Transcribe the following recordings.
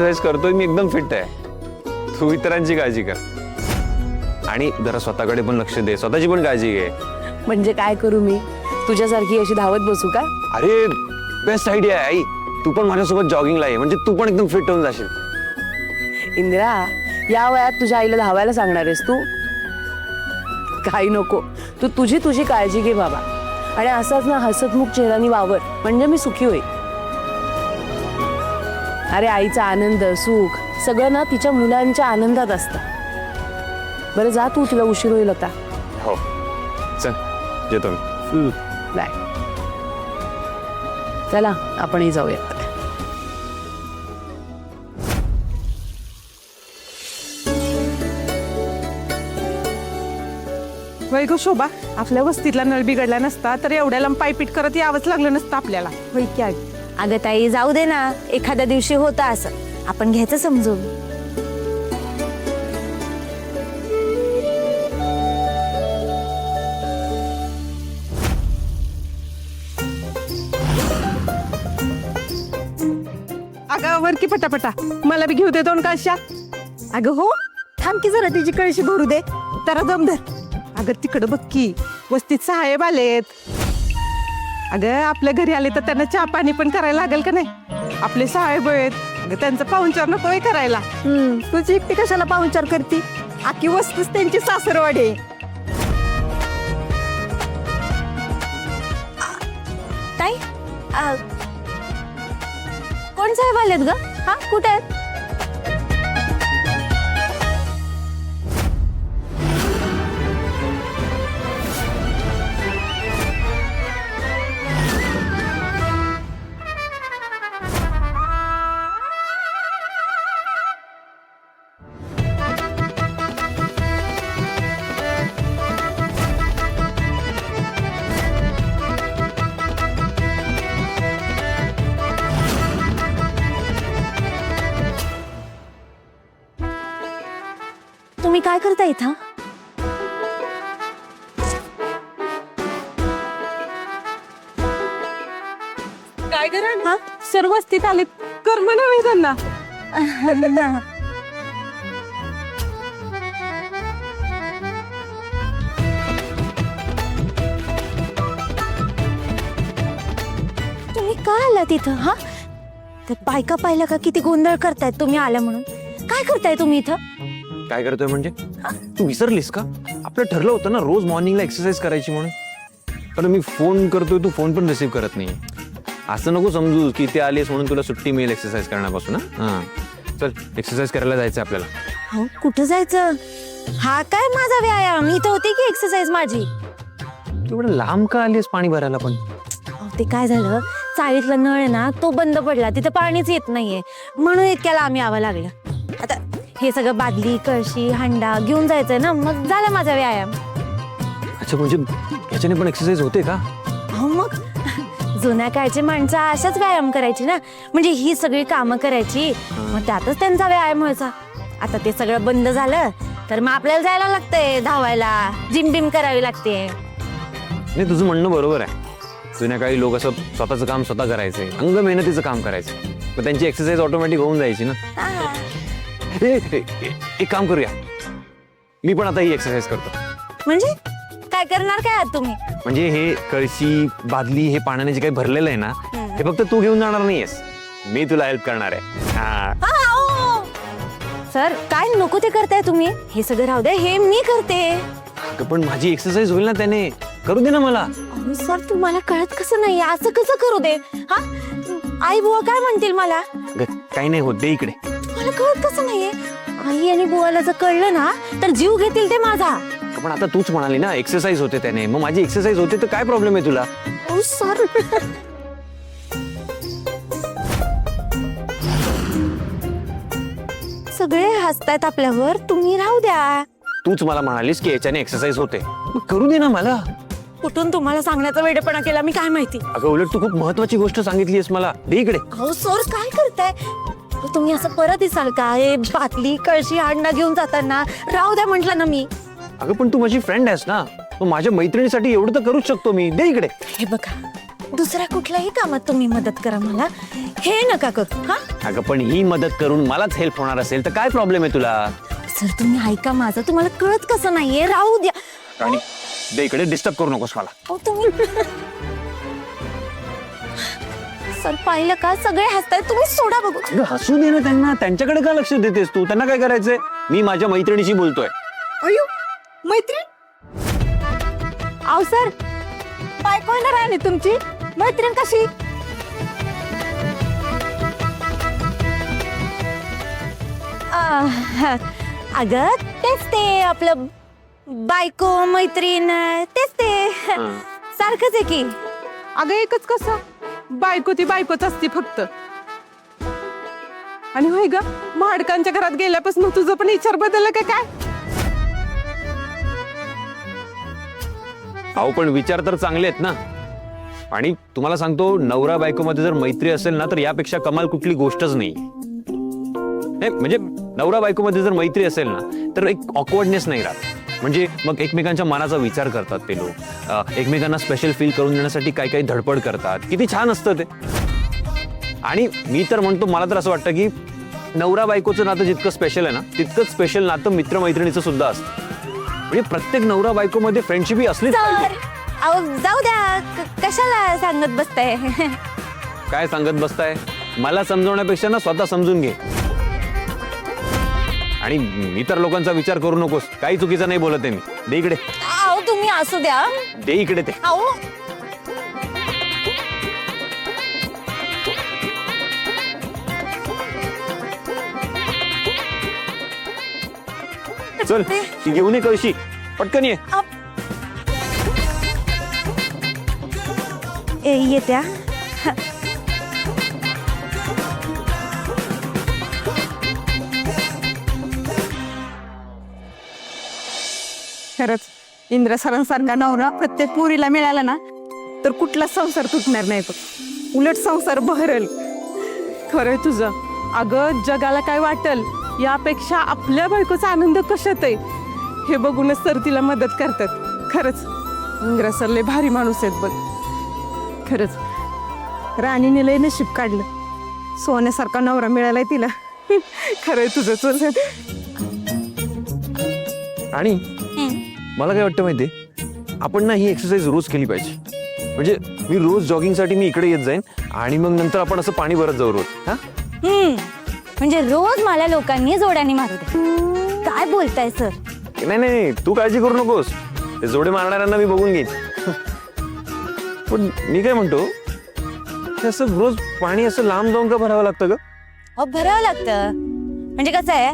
Exercise करतोय मी, एकदम fit आहे. तू इतरांची काळजी कर आणि जरा स्वतःकडे पण लक्ष दे, स्वतःची पण काळजी घे. म्हणजे काय करू मी, तुझ्यासारखी अशी धावत बसू का? अरे बेस्ट आयडिया आहे आई. तू पण माझ्यासोबत जॉगिंगला ये, म्हणजे तू पण एकदम फिट होऊन जाशील. इंदिरा, या वयात तुझ्या आईला धावायला सांगणार आहेस तू? काही नको, तू तुझी काळजी घे बाबा. आणि असाच ना हसतमुख चेहऱ्याने वावर, म्हणजे मी सुखी होईल. अरे आईचा आनंद सुख सगळं ना तिच्या मुलांच्या आनंदात असतं. बरं जा तू, तुला उशीर होईल आता. हो चल येतो मी. बाय. चला आपणही जाऊयात. वै गो शोभा, आपल्या वस्तीतला नळ बिघडला नसता तर एवढ्या लांब पायपीट करत यावंच लागलं नसतं आपल्याला. होय की अगं ताई, जाऊ दे ना, एखाद्या दिवशी होतं असं, आपण घ्यायचं समजून. अगं वर की पटापटा, मला बी घेऊ दे 2 कळशा. अगं हो, थांब की जरा, तिची कळशी भरू दे. तर दमधर. अगं तिकडं बघ की, वस्तीत साहेब आलेत. अगं आपल्या घरी आले तर त्यांना चहा पाणी पण करायला लागेल का नाही? आपले साहेब आहेत, अगं त्यांचं पाहुणचार नकोय करायला. तुझी एकटी कशाला पाहुणचार करती? आखी वस्तूच त्यांची सासरवाडी आहे. ताई, कोण साहेब आलेत ग? हा, कुठे आहेत? तुम्ही काय करता इथं? काय करा, सर्व वस्तीत आलेत, कर्म नव्हे त्यांना. तुम्ही का आला तिथं? हा, तर बायका पाहिलं का किती गोंधळ करतायत तुम्ही आला म्हणून. काय करताय तुम्ही इथं? काय करतोय म्हणजे? तू विसरलीस का? आपलं ठरलं होतं ना रोज मॉर्निंगला एक्सरसाइज करायची म्हणून. पण मी फोन करतोय, तू फोन पण रिसीव्ह करत नाही. असं नको समजू की ते आलीस म्हणून तुला सुट्टी मिळेल एक्सरसाइज करण्यापासून. हा चल, एक्सरसाइज करायला जायचं आपल्याला. हो, कुठं जायचं? हा काय माझा व्यायाम, इथं होती की एक्सरसाइज माझी. तू एवढं लांब का आलीस पाणी भरायला पण? ते काय झालं, चाळीतला नळ आहे ना तो बंद पडला, तिथं पाणीच येत नाहीये, म्हणून इतक्याला आम्ही यावं लागलं. आता हे सगळं बादली कळशी हांडा घेऊन जायचंय ना, मग झाला माझा व्यायाम. अच्छा, म्हणजे ह्याच्याने पण एक्सरसाइज होते का? हो मग, जुन्या काळची माणसं अशाच व्यायाम करायची ना, म्हणजे ही सगळी कामं करायची, मग त्यातच त्यांचा व्यायाम व्हायचा. आता ते सगळं बंद झालं तर मग आपल्याला जायला लागतंय धावायला, जिम बिम करावी लागते. नाही, तुझं म्हणणं बरोबर आहे. जुन्या काळी लोक असं स्वतःचं काम स्वतः करायचे, अंग मेहनतीचं काम करायचे, मग त्यांची एक्सरसाइज ऑटोमॅटिक होऊन जायची ना. एक काम करूया, मी पण आता ही एक्सरसाइज करतो. म्हणजे काय करणार काय आहात तुम्ही? म्हणजे हे कळशी बादली हे पाण्याने जे काही भरलेलं आहे ना, हे फक्त तू घेऊन जाणार नाहीयेस, मी तुला हेल्प करणार आहे. हा. सर, काय नको ते करताय तुम्ही, हे सगळं राहू दे, हे मी करते. अगं, पण माझी एक्सरसाइज होईल ना त्याने, करू दे ना मला. अहो सर, तुम्हाला कळत कसं नाही, असं कसं करू दे? हा, आई बुवा काय म्हणतील मला? अगं, काही नाही होत, दे इकडे. मला कळत कसं नाहीये? आई आणि बुवाला जर कळलं ना तर जीव घेतील ते माझा. पण आता तूच म्हणाली ना एक्सरसाइज होते त्याने, मग माझी एक्सरसाइज होते तर काय प्रॉब्लेम आहे तुला? ओ सर, सगळे हसतायत आपल्यावर, तुम्ही राहू द्या. तूच मला म्हणालीस की याच्याने एक्सरसाइज होते, मग करू दे ना मला. कुठून तुम्हाला सांगण्याचा वेडेपणा केला मी काय माहिती. अगं, उलट तू खूप महत्वाची गोष्ट सांगितलीस मला, दे इकडे. अहो सर, काय करताय तुम्ही? असं परत दिसाल का? हे बाटली कळशी हांडा घेऊन जाताना राहू द्या म्हटलं ना मी. अगं, पण तू माझी फ्रेंड आहेस ना, मग माझ्या मैत्रिणीसाठी एवढं तर करूच शकतो मी, दे इकडे. हे बघा, दुसऱ्या कुठल्याही कामात तुम्ही मदत करा मला, हे नका करू. हा अगं पण ही मदत करून मलाच हेल्प होणार असेल तर काय प्रॉब्लेम आहे तुला? सर तुम्ही ऐका माझं, तुम्हाला कळत कसं नाहीये, राहू द्या. राणी दे इकडे, डिस्टर्ब करू नकोस मला. अहो, तुम्ही सर पाहिलं का, सगळे हसतायत, तुम्ही सोडा बघू. अगं हसू दे ना त्यांना, त्यांच्याकडे का लक्ष देतेस तू? त्यांना काय करायचंय? मी माझ्या मैत्रिणीशी बोलतोय. अयो मैत्रीण. अहो सर, बायको येणार आहे तुमची, मैत्रीण कशी? अगं तेच ते आपलं बायको मैत्रीण, तेच ते सारखंच आहे की. अगं एकच कसं, बायको ती बायकोच असते फक्त. आणि होय ग, महाडकांच्या घरात गेल्यापासून तुझं पण विचार बदलला का काय? अहो पण विचार तर चांगले आहेत ना. आणि तुम्हाला सांगतो, नवरा बायको मध्ये जर मैत्री असेल ना तर यापेक्षा कमाल कुठली गोष्टच नाही. म्हणजे नवरा बायको मध्ये जर मैत्री असेल ना तर एक ऑकवर्डनेस नाही राहत. म्हणजे मग एकमेकांच्या मनाचा विचार करतात ते लोक, एकमेकांना स्पेशल फील करून देण्यासाठी काही काही धडपड करतात. किती छान असतं ते. आणि मी तर म्हणतो, मला तर असं वाटतं की नवरा बायकोचं नातं जितकं स्पेशल आहे ना तितकंच स्पेशल नातं मित्रमैत्रिणीचं सुद्धा असतं. म्हणजे प्रत्येक नवरा बायको मध्ये फ्रेंडशिप ही असलीच पाहिजे. सर अहो जाऊ द्या, कशाला सांगत बसताय. काय सांगत बसताय? मला समजवण्यापेक्षा ना स्वतः समजून घे. आणि इतर लोकांचा विचार करू नकोस. काही चुकीचं नाही बोलत आहे मी. दे इकडे, अहो तुम्ही असू द्या. दे इकडे ते. अहो चल ती घेऊन ये कळशी, पटकन ये. येत्या. खरंच इंद्र सरांसारखा नवरा प्रत्येक पोरीला मिळाला ना तर कुठला संसार तुटणार नाही बघ. उलट संसार बहरल. खरंय तुझं. अगं जगाला काय वाटल यापेक्षा आपल्या बायकोचा आनंद कशात आहे हे बघूनच सर तिला मदत करतात. खरंच इंद्र सर लय भारी माणूस आहेत बघ. खरंच राणीने लय नशीब काढलं, सोन्यासारखा नवरा मिळालाय तिला. खरंय तुझं. चल आणि मला काय वाटतं माहितीये, आपण ना ही एक्सरसाइज रोज केली पाहिजे. म्हणजे मी रोज जॉगिंगसाठी मी इकडे येत जाईन आणि मग नंतर आपण असं पाणी भरत जाऊ रोज. हा म्हणजे रोज मला लोकांनी जोड्याने मारू दे. काय बोलताय सर? नाही नाही, तू काळजी करू नकोस. ते जोडे मारणाऱ्यांना मी बघून घेईन. पण मी काय म्हणतो, हे असं रोज पाणी असं लांब जाऊन का भरावं लागतं ग? अहो भरावं लागतं. म्हणजे कसं आहे,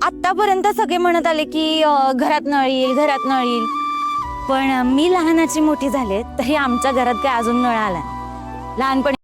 आतापर्यंत सगळे म्हणत आले की घरात नळ येईल, घरात नळ येईल. पण मी लहानाची मोठी झाले तरी आमच्या घरात काय अजून नळ आला. लहानपणी